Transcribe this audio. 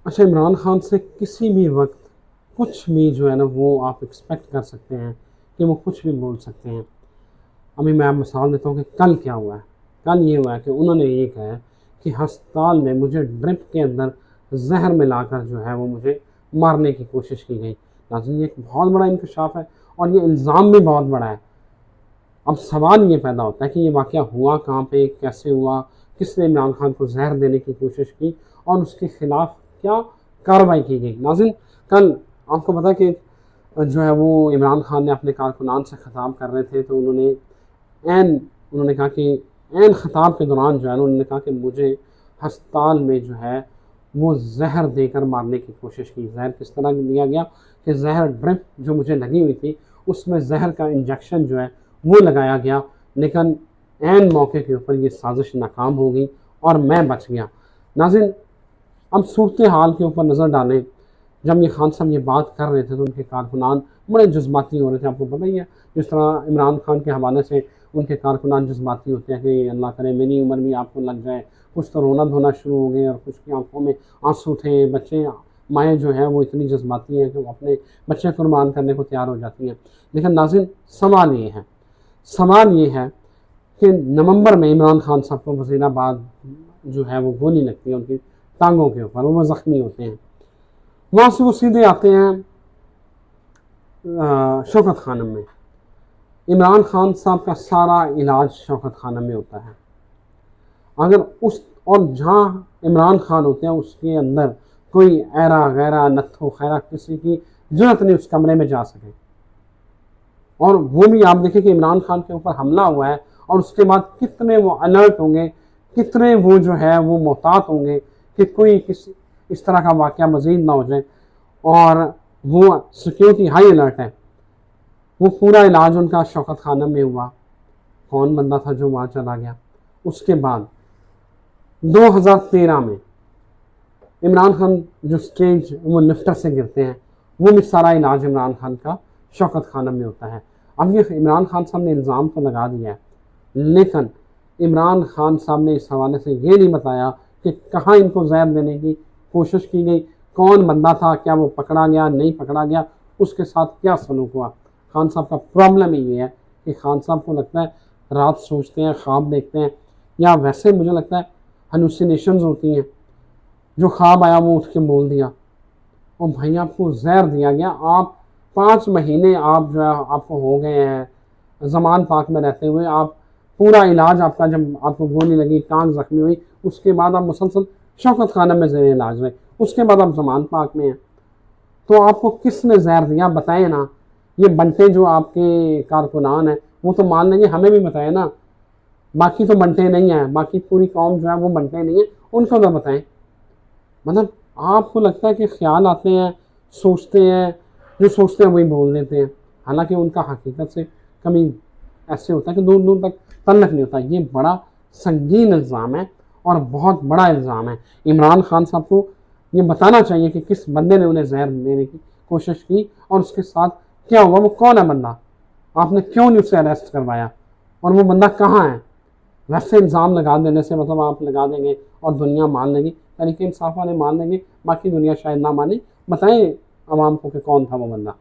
اچھا، عمران خان سے کسی بھی وقت کچھ بھی جو ہے نا وہ آپ ایکسپیکٹ کر سکتے ہیں کہ وہ کچھ بھی بول سکتے ہیں۔ ابھی میں آپ مثال دیتا ہوں کہ کل کیا ہوا ہے۔ کل یہ ہوا ہے کہ انہوں نے یہ کہا ہے کہ ہسپتال میں مجھے ڈرپ کے اندر زہر ملا کر جو ہے وہ مجھے مارنے کی کوشش کی گئی۔ ناظرین، یہ ایک بہت بڑا انکشاف ہے اور یہ الزام بھی بہت بڑا ہے۔ اب سوال یہ پیدا ہوتا ہے کہ یہ واقعہ ہوا کہاں پہ، کیسے ہوا، کس نے عمران خان کو زہر دینے کی کوشش کی اور اس کے خلاف کیا کارروائی کی گئی۔ ناظرین، کل آپ کو پتا کہ جو ہے وہ عمران خان نے اپنے کارکنان سے خطاب کر رہے تھے، تو انہوں نے کہا کہ خطاب کے دوران جو ہے انہوں نے کہا کہ مجھے ہسپتال میں جو ہے وہ زہر دے کر مارنے کی کوشش کی۔ زہر کس طرح دیا گیا کہ زہر ڈرپ جو مجھے لگی ہوئی تھی اس میں زہر کا انجیکشن جو ہے وہ لگایا گیا، لیکن عین موقع کے اوپر یہ سازش ناکام ہو گئی اور میں بچ گیا۔ ناظرین، اب صورتحال کے اوپر نظر ڈالیں۔ جب یہ خان صاحب یہ بات کر رہے تھے تو ان کے کارکنان بڑے جذباتی ہو رہے تھے۔ آپ کو پتہ ہی ہے جس طرح عمران خان کے حوالے سے ان کے کارکنان جذباتی ہوتے ہیں کہ اللہ کرے میری عمر بھی آپ کو لگ جائے۔ کچھ تو رونا دھونا شروع ہو گئے اور کچھ کی آنکھوں میں آنسو تھے۔ بچے مائیں جو ہیں وہ اتنی جذباتی ہیں کہ وہ اپنے بچے قربان کرنے کو تیار ہو جاتی ہیں۔ لیکن ناظرین، سوال یہ ہے کہ نومبر میں عمران خان صاحب کو وزیر آباد جو ہے وہ گولی لگتی ہے ان کی ٹانگوں کے اوپر، وہ زخمی ہوتے ہیں۔ وہاں سے وہ سیدھے آتے ہیں شوکت خانم میں۔ عمران خان صاحب کا سارا علاج شوکت خانم میں ہوتا ہے۔ اگر اور جہاں عمران خان ہوتے ہیں اس کے اندر کوئی ایرا غیرہ نتھو خیرہ کسی کی ضرورت نہیں اس کمرے میں جا سکے۔ اور وہ بھی آپ دیکھیں کہ عمران خان کے اوپر حملہ ہوا ہے اور اس کے بعد کتنے وہ الرٹ ہوں گے، کتنے وہ جو ہے وہ محتاط ہوں گے کہ کوئی اس طرح کا واقعہ مزید نہ ہو جائے، اور وہ سیکیورٹی ہائی الرٹ ہے۔ وہ پورا علاج ان کا شوکت خانم میں ہوا۔ کون بندہ تھا جو وہاں چلا گیا؟ اس کے بعد 2013 میں عمران خان جو سٹیج وہ لفٹر سے گرتے ہیں، وہ بھی سارا علاج عمران خان کا شوکت خانم میں ہوتا ہے۔ اب یہ عمران خان صاحب نے الزام تو لگا دیا ہے، لیکن عمران خان صاحب نے اس حوالے سے یہ نہیں بتایا کہ کہاں ان کو زہر دینے کی کوشش کی گئی، کون بندہ تھا، کیا وہ پکڑا گیا نہیں پکڑا گیا، اس کے ساتھ کیا سلوک ہوا۔ خان صاحب کا پرابلم ہی یہ ہے کہ خان صاحب کو لگتا ہے رات سوچتے ہیں، خواب دیکھتے ہیں، یا ویسے مجھے لگتا ہے ہلوسینیشنز ہوتی ہیں، جو خواب آیا وہ اٹھ کے بول دیا۔ اور بھائی آپ کو زہر دیا گیا، آپ 5 مہینے آپ جو ہے آپ کو ہو گئے ہیں زمان پاک میں رہتے ہوئے، آپ پورا علاج آپ کا، جب آپ کو گولی لگی ٹانگ زخمی ہوئی اس کے بعد آپ مسلسل شوکت خانم میں زیر علاج ہوئے، اس کے بعد آپ زمان پاک میں ہیں، تو آپ کو کس نے زہر دیا بتائیں نا۔ یہ بنٹے جو آپ کے کارکنان ہیں وہ تو مان لیں گے، ہمیں بھی بتائیں نا، باقی تو بنٹے نہیں ہیں، باقی پوری قوم جو ہے وہ بنٹے نہیں ہیں، ان کو تو بتائیں۔ مطلب آپ کو لگتا ہے کہ خیال آتے ہیں، سوچتے ہیں، جو سوچتے ہیں وہی بول دیتے ہیں، حالانکہ ان کا حقیقت سے کبھی ایسے ہوتا ہے کہ دور دور تک تعلق نہیں ہوتا۔ یہ بڑا سنگین الزام ہے اور بہت بڑا الزام ہے۔ عمران خان صاحب کو یہ بتانا چاہیے کہ کس بندے نے انہیں زہر دینے کی کوشش کی اور اس کے ساتھ کیا ہوا، وہ کون ہے بندہ، آپ نے کیوں نہیں اسے اریسٹ کروایا، اور وہ بندہ کہاں ہے۔ ویسے الزام لگا دینے سے مطلب آپ لگا دیں گے اور دنیا مان لے گی، تحریک انصاف والے مان لیں گے، باقی دنیا شاید نہ مانے۔ بتائیں عوام کو کہ کون تھا وہ بندہ۔